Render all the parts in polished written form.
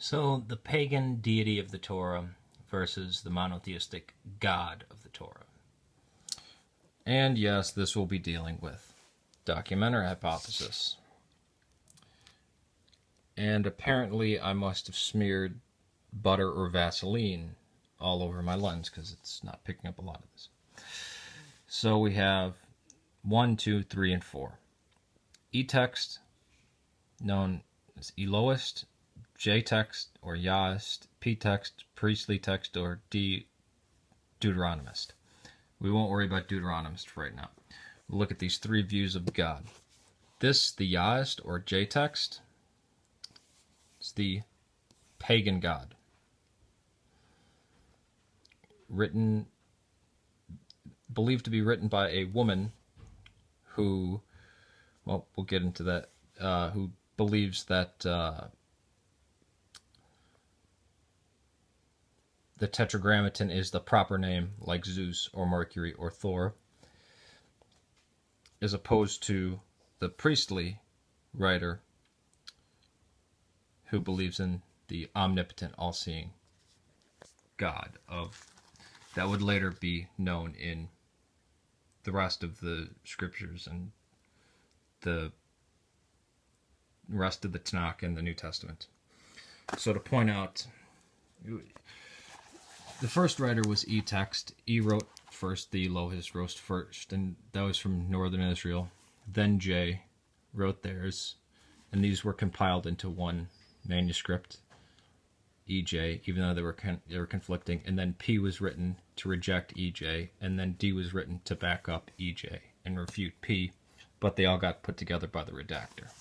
So, the pagan deity of the Torah versus the monotheistic God of the Torah. And yes, this will be dealing with documentary hypothesis. And apparently I must have smeared butter or Vaseline all over my lens because it's not picking up a lot of this. So we have 1, 2, 3, and 4. E-text, known as Elohist, J-text or Yahist, P-text, priestly text, or Deuteronomist. We won't worry about Deuteronomist for right now. We'll look at these three views of God. This, the Yahist or J-text, is the pagan God. Believed to be written by a woman who, well, we'll get into that, who believes that the Tetragrammaton is the proper name, like Zeus or Mercury or Thor, as opposed to the priestly writer who believes in the omnipotent, all-seeing God that would later be known in the rest of the scriptures and the rest of the Tanakh and the New Testament. So to point out, the first writer was E-text. E wrote first, the Elohist wrote first, and that was from northern Israel. Then J wrote theirs, and these were compiled into one manuscript, EJ, even though they were conflicting. And then P was written to reject EJ, and then D was written to back up EJ and refute P, but they all got put together by the redactor.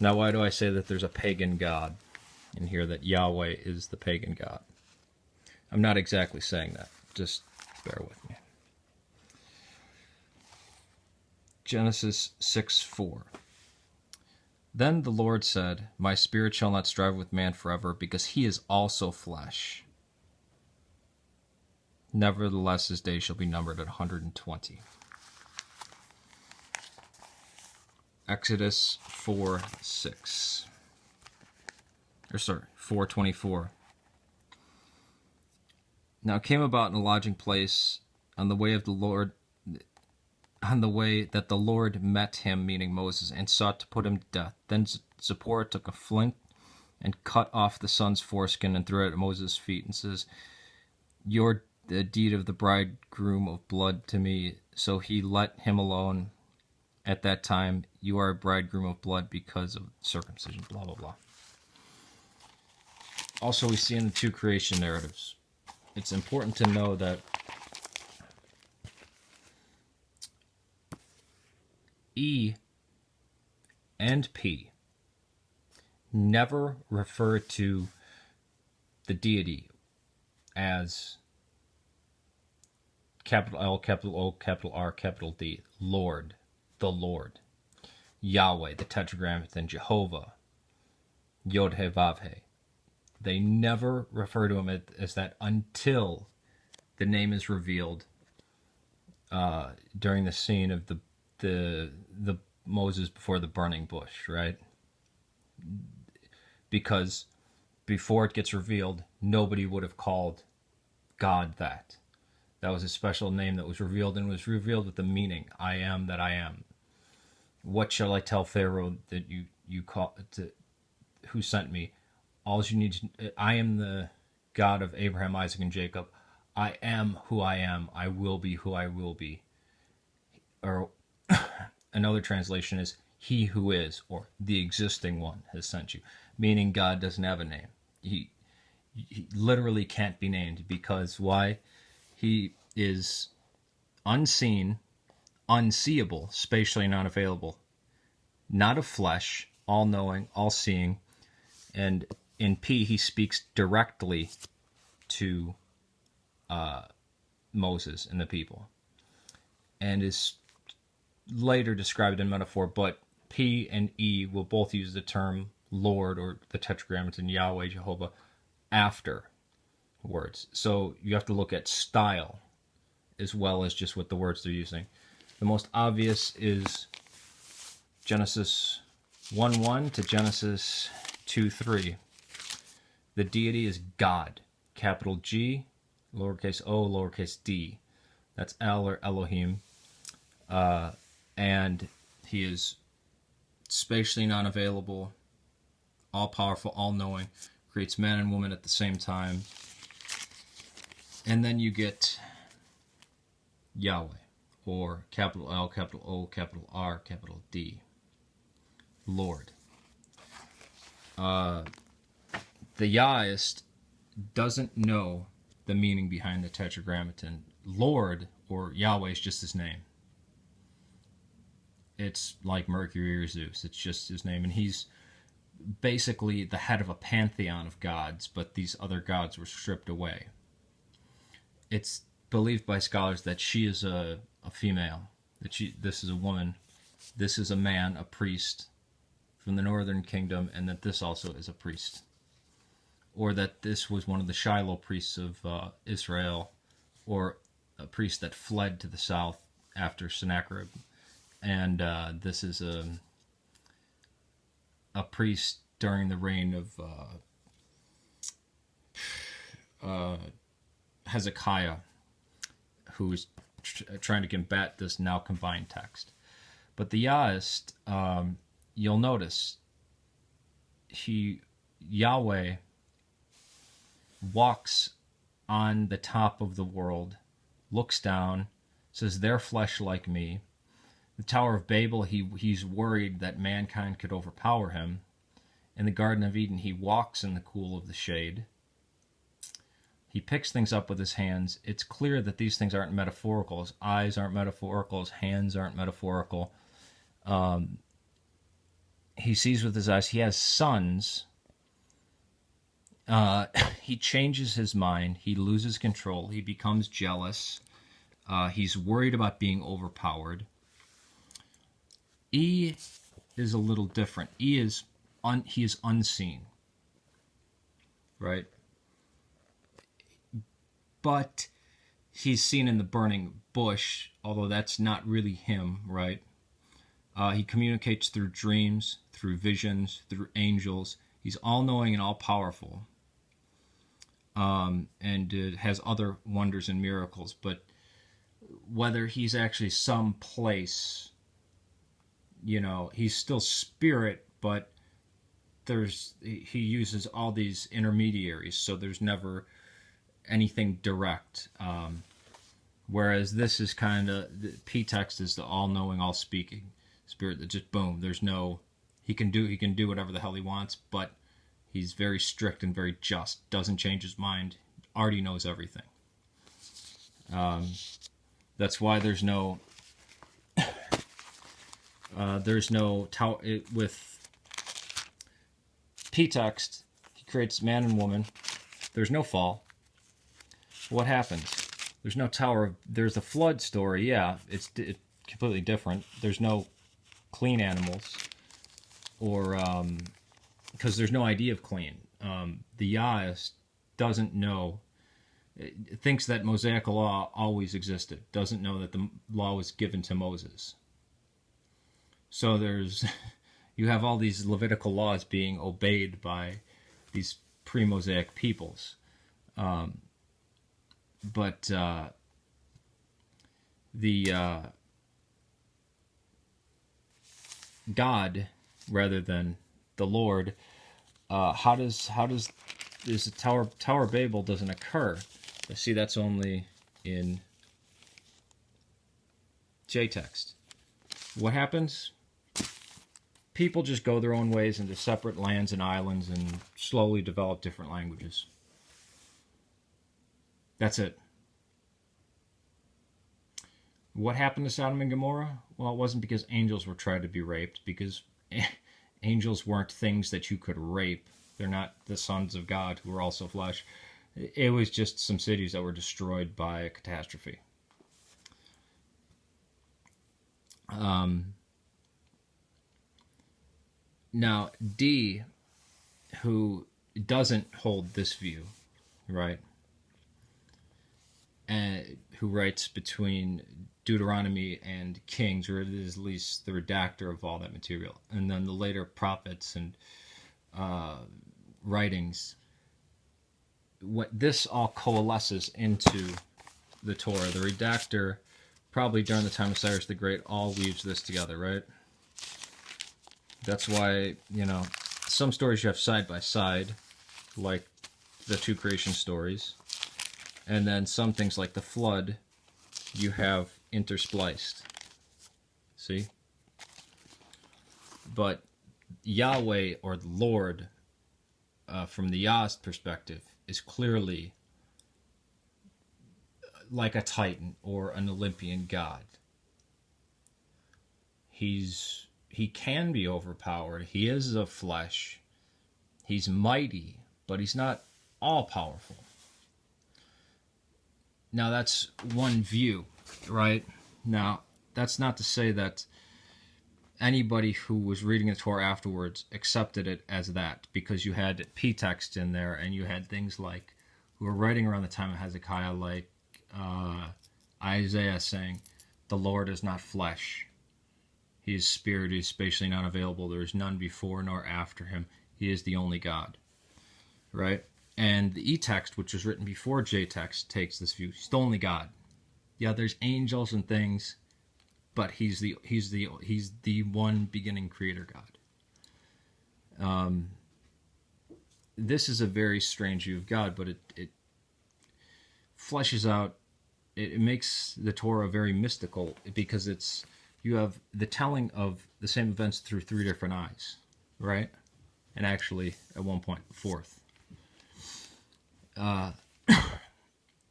Now, why do I say that there's a pagan God in here, that Yahweh is the pagan God? I'm not exactly saying that. Just bear with me. Genesis 6:4. Then the Lord said, "My spirit shall not strive with man forever, because he is also flesh. Nevertheless, his days shall be numbered at 120. Exodus 4:24. Now it came about in a lodging place on the way that the Lord met him, meaning Moses, and sought to put him to death. Then Zipporah took a flint and cut off the son's foreskin and threw it at Moses' feet and says, "You're the deed of the bridegroom of blood to me." So he let him alone. At that time, you are a bridegroom of blood because of circumcision, blah, blah, blah. Also, we see in the two creation narratives, it's important to know that E and P never refer to the deity as capital L, capital O, capital R, capital D, Lord, the Lord, Yahweh, the Tetragrammaton, Jehovah, Yod-He-Vav-He. They never refer to him as that until the name is revealed during the scene of the Moses before the burning bush, right? Because before it gets revealed, nobody would have called God that. That was a special name that was revealed, and was revealed with the meaning, I am that I am. What shall I tell Pharaoh that you call to, who sent me? All you need to, I am the God of Abraham, Isaac, and Jacob. I am who I am. I will be who I will be. Or another translation is, he who is, or the existing one has sent you. Meaning God doesn't have a name. He literally can't be named, because why? He is unseen, unseeable, spatially not available, not of flesh, all-knowing, all-seeing, and in P, he speaks directly to Moses and the people, and is later described in metaphor, but P and E will both use the term Lord or the Tetragrammaton, Yahweh, Jehovah, after words. So you have to look at style as well as just what the words they're using. The most obvious is Genesis 1:1 to Genesis 2:3. The deity is God, capital G, lowercase o, lowercase d. That's El or Elohim. And he is spatially non-available, all-powerful, all-knowing, creates man and woman at the same time. And then you get Yahweh, or capital L, capital O, capital R, capital D. Lord. The Yahist doesn't know the meaning behind the Tetragrammaton. Lord, or Yahweh, is just his name. It's like Mercury or Zeus. It's just his name. And he's basically the head of a pantheon of gods, but these other gods were stripped away. It's believed by scholars that she is a female, that this is a woman, this is a man, a priest from the northern kingdom, and that this also is a priest. Or that this was one of the Shiloh priests of Israel, or a priest that fled to the south after Sennacherib. And this is a priest during the reign of Hezekiah, who is trying to combat this now combined text. But the Yahist, you'll notice, Yahweh walks on the top of the world, looks down, says, "They're flesh like me." The Tower of Babel, he's worried that mankind could overpower him. In the Garden of Eden, he walks in the cool of the shade. He picks things up with his hands. It's clear that these things aren't metaphorical. His eyes aren't metaphorical. His hands aren't metaphorical. He sees with his eyes. He has sons. He changes his mind. He loses control. He becomes jealous. He's worried about being overpowered. E is a little different. He is unseen, right? But he's seen in the burning bush, although that's not really him, right? He communicates through dreams, through visions, through angels. He's all-knowing and all-powerful, and has other wonders and miracles. But whether he's actually someplace, he's still spirit, but he uses all these intermediaries, so there's never anything direct. Whereas this is kind of, the P-text is the all-knowing, all-speaking spirit that just boom. There's no, he can do whatever the hell he wants, but he's very strict and very just. Doesn't change his mind. Already knows everything. That's why there's no with P-text. He creates man and woman. There's no fall. What happens? There's no tower. There's a flood story. Yeah, it's completely different. There's no clean animals, or because there's no idea of clean. The Yahist doesn't know. It thinks that Mosaic law always existed. Doesn't know that the law was given to Moses. So you have all these Levitical laws being obeyed by these pre-Mosaic peoples. But the God, rather than the Lord, how does this Tower of Babel doesn't occur? See, that's only in J-text. What happens? People just go their own ways into separate lands and islands and slowly develop different languages. That's it. What happened to Sodom and Gomorrah? Well, it wasn't because angels were trying to be raped, because angels weren't things that you could rape. They're not the sons of God who are also flesh. It was just some cities that were destroyed by a catastrophe. Now, D, who doesn't hold this view, right? And who writes between Deuteronomy and Kings, or it is at least the redactor of all that material, and then the later prophets and writings, what this all coalesces into the Torah. The redactor, probably during the time of Cyrus the Great, all weaves this together, right? That's why, some stories you have side by side, like the two creation stories, and then some things like the flood you have interspliced. See? But Yahweh, or the Lord, from the Yah's perspective, is clearly like a Titan or an Olympian god. He can be overpowered. He is of flesh. He's mighty, but he's not all-powerful. Now, that's one view, right? Now, that's not to say that anybody who was reading the Torah afterwards accepted it as that, because you had P-text in there, and you had things like, who were writing around the time of Hezekiah, like Isaiah saying, the Lord is not flesh. He is spirit, he is spatially not available. There is none before nor after him. He is the only God. Right? And the E-text, which was written before J-text, takes this view. He's the only God. Yeah, there's angels and things, but he's the one beginning creator God. This is a very strange view of God, but it fleshes out. It makes the Torah very mystical, because you have the telling of the same events through three different eyes, right? And actually, at one point, a fourth.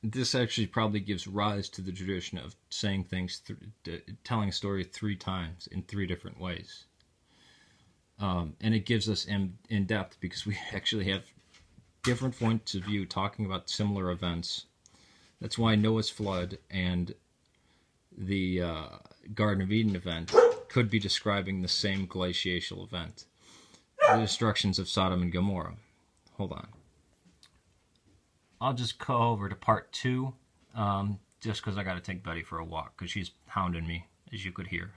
This actually probably gives rise to the tradition of saying things, telling a story three times in three different ways. And it gives us in depth, because we actually have different points of view talking about similar events. That's why Noah's flood and the Garden of Eden event could be describing the same glacial event. The destructions of Sodom and Gomorrah. Hold on. I'll just go over to part 2, just because I got to take Betty for a walk, because she's hounding me, as you could hear.